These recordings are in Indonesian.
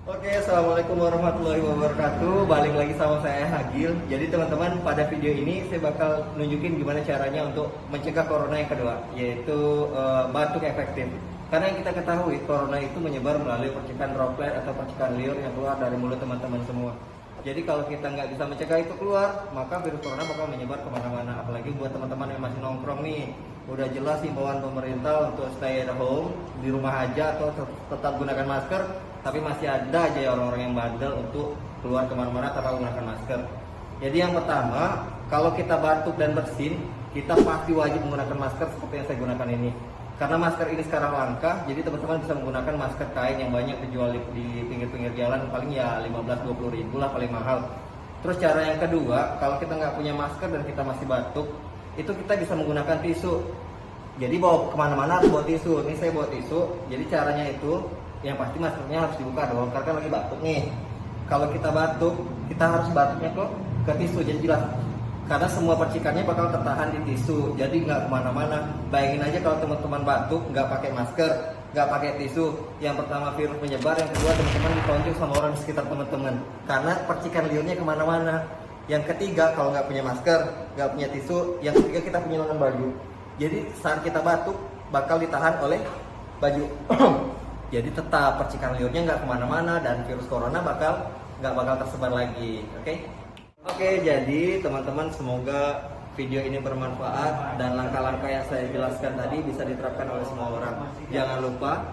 Oke, assalamualaikum warahmatullahi wabarakatuh. Balik lagi sama saya Hagil. Jadi teman-teman, pada video ini saya bakal nunjukin gimana caranya untuk mencegah corona yang kedua, yaitu batuk efektif. Karena yang kita ketahui, corona itu menyebar melalui percikan droplet atau percikan liur yang keluar dari mulut teman-teman semua. Jadi kalau kita nggak bisa mencegah itu keluar, maka virus corona bakal menyebar kemana-mana. Apalagi buat teman-teman yang masih nongkrong nih, udah jelas himbauan pemerintah untuk stay at home, di rumah aja atau tetap gunakan masker. Tapi masih ada aja ya orang-orang yang bandel untuk keluar kemana-mana tanpa menggunakan masker. Jadi yang pertama, kalau kita batuk dan bersin, kita pasti wajib menggunakan masker seperti yang saya gunakan ini. Karena masker ini sekarang langka, jadi teman-teman bisa menggunakan masker kain yang banyak dijual di pinggir-pinggir jalan, paling ya 15-20 ribu lah paling mahal. Terus cara yang kedua, kalau kita nggak punya masker dan kita masih batuk, itu kita bisa menggunakan tisu. Jadi bawa kemana-mana harus bawa tisu. Ini saya bawa tisu, jadi caranya itu yang pasti maskernya harus dibuka dong, karena kan lagi batuk nih. Kalau kita batuk, kita harus batuknya ke tisu, jadi jelas. Karena semua percikannya bakal tertahan di tisu, jadi nggak kemana-mana. Bayangin aja kalau teman-teman batuk, nggak pakai masker, nggak pakai tisu. Yang pertama virus menyebar, yang kedua teman-teman ditonjok sama orang di sekitar teman-teman. Karena percikan liurnya kemana-mana. Yang ketiga, kalau nggak punya masker, nggak punya tisu, yang ketiga kita punya lengan baju. Jadi saat kita batuk, bakal ditahan oleh baju. Jadi tetap percikan liurnya nggak kemana-mana dan virus corona nggak bakal tersebar lagi, oke? Oke, jadi teman-teman semoga video ini bermanfaat dan langkah-langkah yang saya jelaskan tadi bisa diterapkan oleh semua orang. Jangan lupa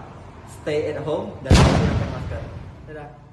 stay at home dan menggunakan masker. Dadah.